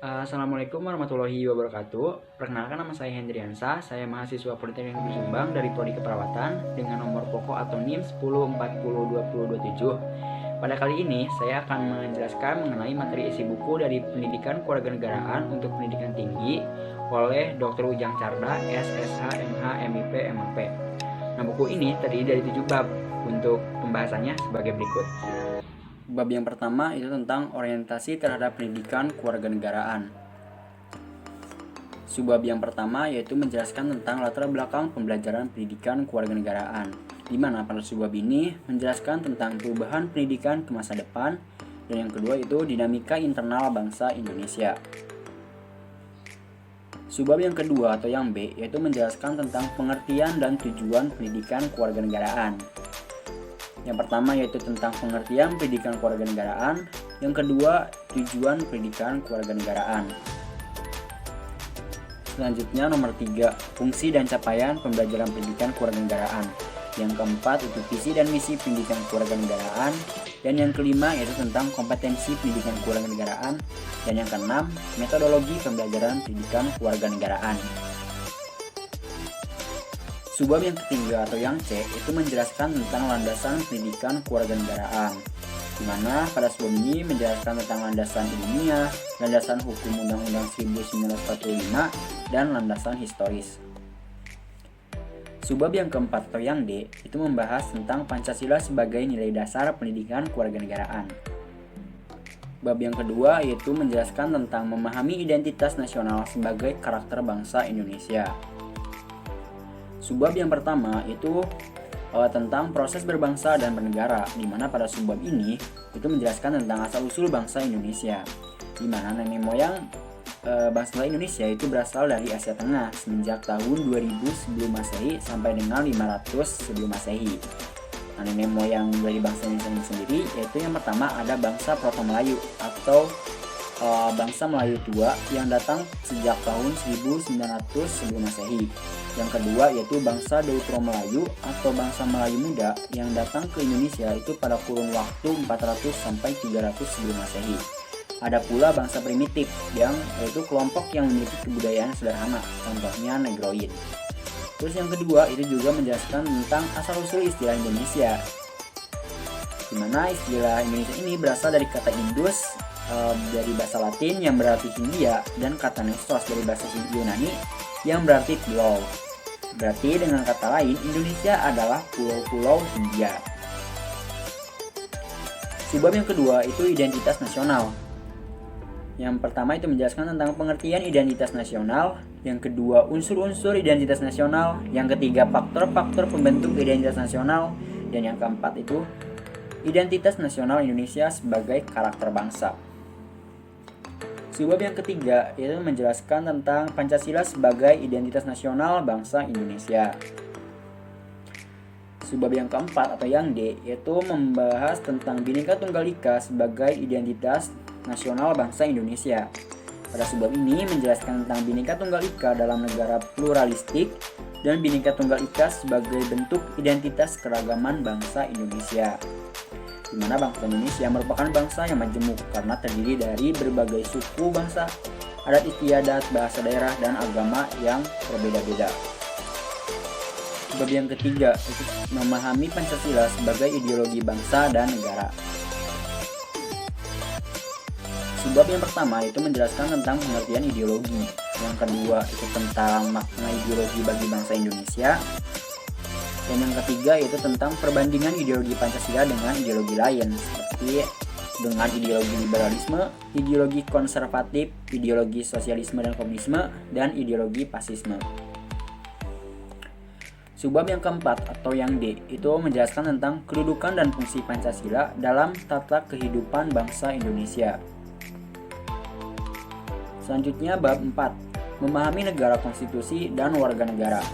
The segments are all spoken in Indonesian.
Assalamualaikum warahmatullahi wabarakatuh. Perkenalkan, nama saya Hendriansa. Saya mahasiswa Politeknik Negeri Sumbang dari Prodi Keperawatan dengan nomor pokok atau NIM 10402027. Pada kali ini saya akan menjelaskan mengenai materi isi buku dari Pendidikan Kewarganegaraan untuk Pendidikan Tinggi oleh Dr. Ujang Carda, SSH, MH, MIP, MAP. Nah, buku ini terdiri dari 7 bab. Untuk pembahasannya sebagai berikut. Bab yang pertama itu tentang orientasi terhadap pendidikan kewarganegaraan. Subbab yang pertama yaitu menjelaskan tentang latar belakang pembelajaran pendidikan kewarganegaraan, di mana pada subbab ini menjelaskan tentang perubahan pendidikan ke masa depan, dan yang kedua itu dinamika internal bangsa Indonesia. Subbab yang kedua atau yang B yaitu menjelaskan tentang pengertian dan tujuan pendidikan kewarganegaraan. Yang pertama yaitu tentang pengertian pendidikan kewarganegaraan, yang kedua tujuan pendidikan kewarganegaraan. Selanjutnya nomor 3, fungsi dan capaian pembelajaran pendidikan kewarganegaraan. Yang keempat itu visi dan misi pendidikan kewarganegaraan, dan yang kelima yaitu tentang kompetensi pendidikan kewarganegaraan, dan yang keenam metodologi pembelajaran pendidikan kewarganegaraan. Subbab yang ketiga atau yang C itu menjelaskan tentang landasan pendidikan kewarganegaraan, di mana pada subbab ini menjelaskan tentang landasan ilmiah, landasan hukum Undang-Undang 1945, dan landasan historis. Subbab yang keempat atau yang D itu membahas tentang Pancasila sebagai nilai dasar pendidikan kewarganegaraan. Bab yang kedua yaitu menjelaskan tentang memahami identitas nasional sebagai karakter bangsa Indonesia. Subbab yang pertama itu tentang proses berbangsa dan bernegara, di mana pada subbab ini itu menjelaskan tentang asal-usul bangsa Indonesia, di mana nenek moyang bangsa Indonesia itu berasal dari Asia Tengah semenjak tahun 2000 sebelum Masehi sampai dengan 500 sebelum Masehi. Nah, nenek moyang dari bangsa Indonesia ini sendiri yaitu yang pertama ada bangsa Proto-Melayu atau bangsa Melayu tua yang datang sejak tahun 1900 sebelum Masehi. Yang kedua yaitu bangsa Deutero-Melayu atau bangsa Melayu muda yang datang ke Indonesia itu pada kurun waktu 400 sampai 300 sebelum Masehi. Ada pula bangsa primitif yang yaitu kelompok yang memiliki kebudayaan sederhana, contohnya Negroid. Terus yang kedua itu juga menjelaskan tentang asal-usul istilah Indonesia, di mana istilah Indonesia ini berasal dari kata Indus dari bahasa Latin yang berarti Hindia, dan kata Nestos dari bahasa Yunani yang berarti pulau. Berarti dengan kata lain Indonesia adalah pulau-pulau Hindia. Subbab yang kedua itu identitas nasional. Yang pertama itu menjelaskan tentang pengertian identitas nasional, yang kedua unsur-unsur identitas nasional, yang ketiga faktor-faktor pembentuk identitas nasional, dan yang keempat itu identitas nasional Indonesia sebagai karakter bangsa. Subbab yang ketiga yaitu menjelaskan tentang Pancasila sebagai identitas nasional bangsa Indonesia. Subbab yang keempat atau yang D yaitu membahas tentang Bhinneka Tunggal Ika sebagai identitas nasional bangsa Indonesia. Pada subbab ini menjelaskan tentang Bhinneka Tunggal Ika dalam negara pluralistik dan Bhinneka Tunggal Ika sebagai bentuk identitas keragaman bangsa Indonesia, di mana bangsa Indonesia merupakan bangsa yang majemuk karena terdiri dari berbagai suku bangsa, adat istiadat, bahasa daerah, dan agama yang berbeda-beda. Bab yang ketiga itu memahami Pancasila sebagai ideologi bangsa dan negara. Subbab yang pertama itu menjelaskan tentang pengertian ideologi, yang kedua itu tentang makna ideologi bagi bangsa Indonesia, dan yang ketiga yaitu tentang perbandingan ideologi Pancasila dengan ideologi lain seperti dengan ideologi liberalisme, ideologi konservatif, ideologi sosialisme dan komunisme, dan ideologi fasisme. Subbab yang keempat atau yang D itu menjelaskan tentang kedudukan dan fungsi Pancasila dalam tata kehidupan bangsa Indonesia. Selanjutnya bab 4, memahami negara konstitusi dan warga negara.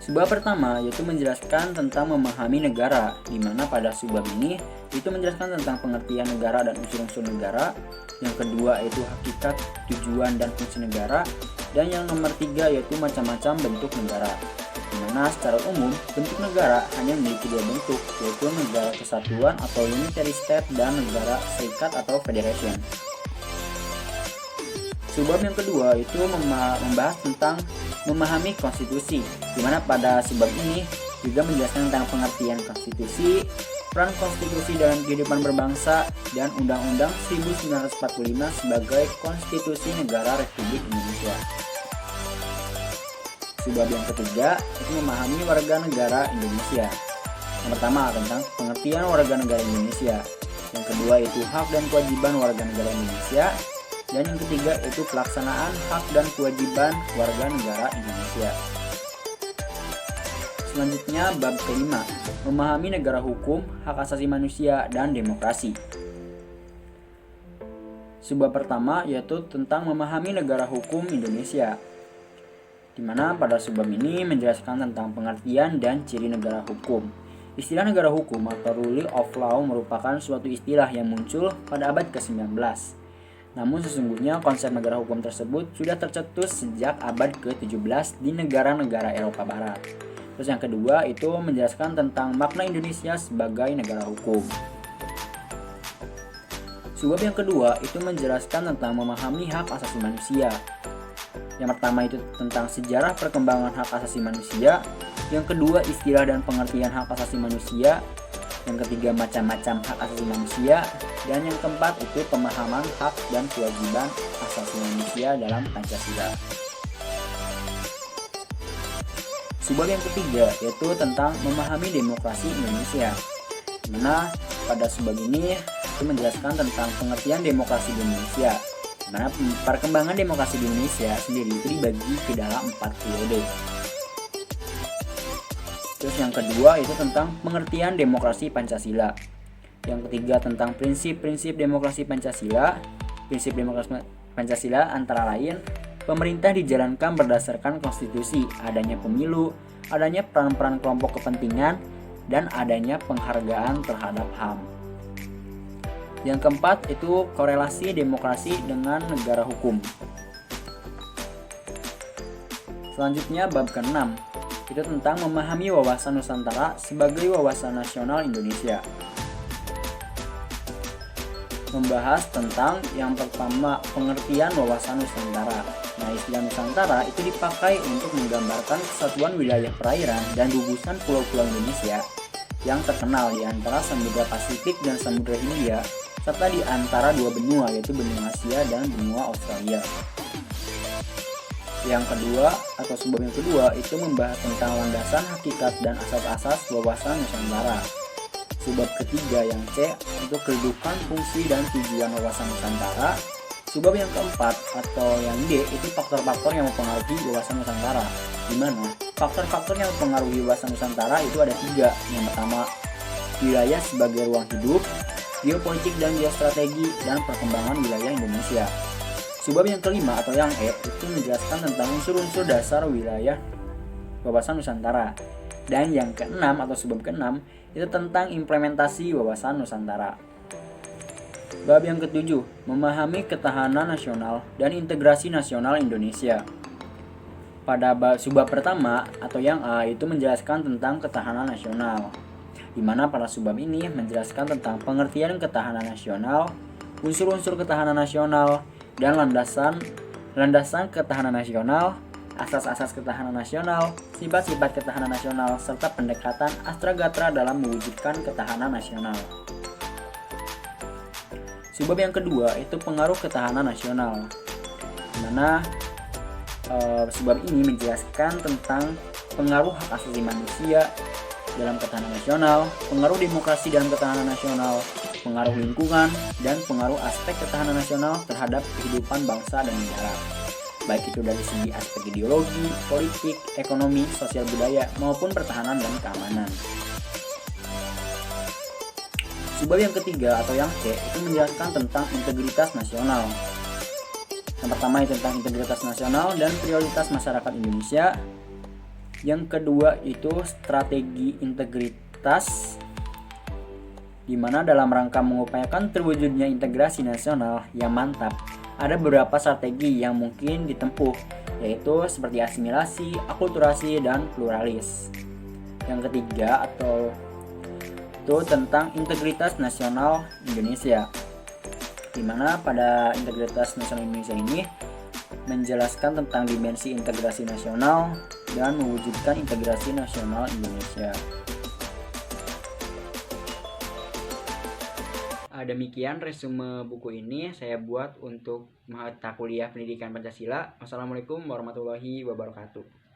Subbab pertama yaitu menjelaskan tentang memahami negara, di mana pada subbab ini itu menjelaskan tentang pengertian negara dan unsur-unsur negara. Yang kedua yaitu hakikat, tujuan, dan fungsi negara. Dan yang nomor 3 yaitu macam-macam bentuk negara, di dimana secara umum bentuk negara hanya memiliki dua bentuk, yaitu negara kesatuan atau unitary state dan negara serikat atau federation. Subbab yang kedua itu membahas tentang memahami konstitusi, dimana pada subbab ini juga menjelaskan tentang pengertian konstitusi, peran konstitusi dalam kehidupan berbangsa, dan Undang-Undang 1945 sebagai konstitusi negara Republik Indonesia. Subbab yang ketiga itu memahami warga negara Indonesia. Yang pertama tentang pengertian warga negara Indonesia. Yang kedua itu hak dan kewajiban warga negara Indonesia. Dan yang ketiga itu pelaksanaan hak dan kewajiban warga negara Indonesia. Selanjutnya bab kelima, memahami negara hukum, hak asasi manusia, dan demokrasi. Subbab pertama yaitu tentang memahami negara hukum Indonesia, di mana pada subbab ini menjelaskan tentang pengertian dan ciri negara hukum. Istilah negara hukum atau rule of law merupakan suatu istilah yang muncul pada abad ke-19. Namun sesungguhnya konsep negara hukum tersebut sudah tercetus sejak abad ke-17 di negara-negara Eropa Barat. Terus yang kedua itu menjelaskan tentang makna Indonesia sebagai negara hukum. Subbab yang kedua itu menjelaskan tentang memahami hak asasi manusia. Yang pertama itu tentang sejarah perkembangan hak asasi manusia. Yang kedua istilah dan pengertian hak asasi manusia. Yang ketiga macam-macam hak asasi manusia. Dan yang keempat itu pemahaman hak dan kewajiban asasi manusia dalam Pancasila. Subbab yang ketiga yaitu tentang memahami demokrasi Indonesia, dimana pada subbab ini itu menjelaskan tentang pengertian demokrasi di Indonesia, dimana perkembangan demokrasi di Indonesia sendiri itu dibagi ke dalam 4 periode. Terus yang kedua itu tentang pengertian demokrasi Pancasila. Yang ketiga tentang prinsip-prinsip demokrasi Pancasila. Prinsip demokrasi Pancasila antara lain pemerintah dijalankan berdasarkan konstitusi, adanya pemilu, adanya peran-peran kelompok kepentingan, dan adanya penghargaan terhadap HAM. Yang keempat itu korelasi demokrasi dengan negara hukum. Selanjutnya bab ke-6 itu tentang memahami wawasan Nusantara sebagai wawasan nasional Indonesia. Membahas tentang yang pertama pengertian wawasan Nusantara. Nah, istilah Nusantara itu dipakai untuk menggambarkan kesatuan wilayah perairan dan gugusan pulau-pulau Indonesia yang terkenal di antara Samudra Pasifik dan Samudra Hindia, serta di antara dua benua yaitu benua Asia dan benua Australia. Yang kedua atau subbab yang kedua itu membahas tentang landasan hakikat dan asas-asas wawasan Nusantara. Subbab ketiga yang C untuk kedudukan, fungsi, dan tujuan wawasan Nusantara. Subbab yang keempat atau yang D itu faktor-faktor yang mempengaruhi wawasan Nusantara. Di mana faktor-faktor yang mempengaruhi wawasan Nusantara itu ada 3. Yang pertama, wilayah sebagai ruang hidup, geopolitik dan geostrategi, dan perkembangan wilayah Indonesia. Subbab yang kelima atau yang E itu menjelaskan tentang unsur-unsur dasar wilayah wawasan Nusantara. Dan yang keenam atau subbab keenam itu tentang implementasi wawasan Nusantara. Bab yang ketujuh, memahami ketahanan nasional dan integrasi nasional Indonesia. Pada subbab pertama atau yang A itu menjelaskan tentang ketahanan nasional, di mana pada subbab ini menjelaskan tentang pengertian ketahanan nasional, unsur-unsur ketahanan nasional, dan landasan ketahanan nasional, asas-asas ketahanan nasional, sifat-sifat ketahanan nasional, serta pendekatan astragatra dalam mewujudkan ketahanan nasional. Subbab yang kedua itu pengaruh ketahanan nasional, di mana subbab ini menjelaskan tentang pengaruh hak asasi manusia dalam ketahanan nasional, pengaruh demokrasi dalam ketahanan nasional, pengaruh lingkungan, dan pengaruh aspek ketahanan nasional terhadap kehidupan bangsa dan negara, baik itu dari segi aspek ideologi, politik, ekonomi, sosial budaya, maupun pertahanan dan keamanan. Subbab yang ketiga atau yang C itu menjelaskan tentang integritas nasional. Yang pertama itu tentang integritas nasional dan prioritas masyarakat Indonesia. Yang kedua itu strategi integritas, di mana dalam rangka mengupayakan terwujudnya integrasi nasional yang mantap, ada beberapa strategi yang mungkin ditempuh yaitu seperti asimilasi, akulturasi, dan pluralis. Yang ketiga atau itu tentang integritas nasional Indonesia, di mana pada integritas nasional Indonesia ini menjelaskan tentang dimensi integrasi nasional dan mewujudkan integrasi nasional Indonesia. Demikian resume buku ini saya buat untuk mata kuliah pendidikan Pancasila. Wassalamualaikum warahmatullahi wabarakatuh.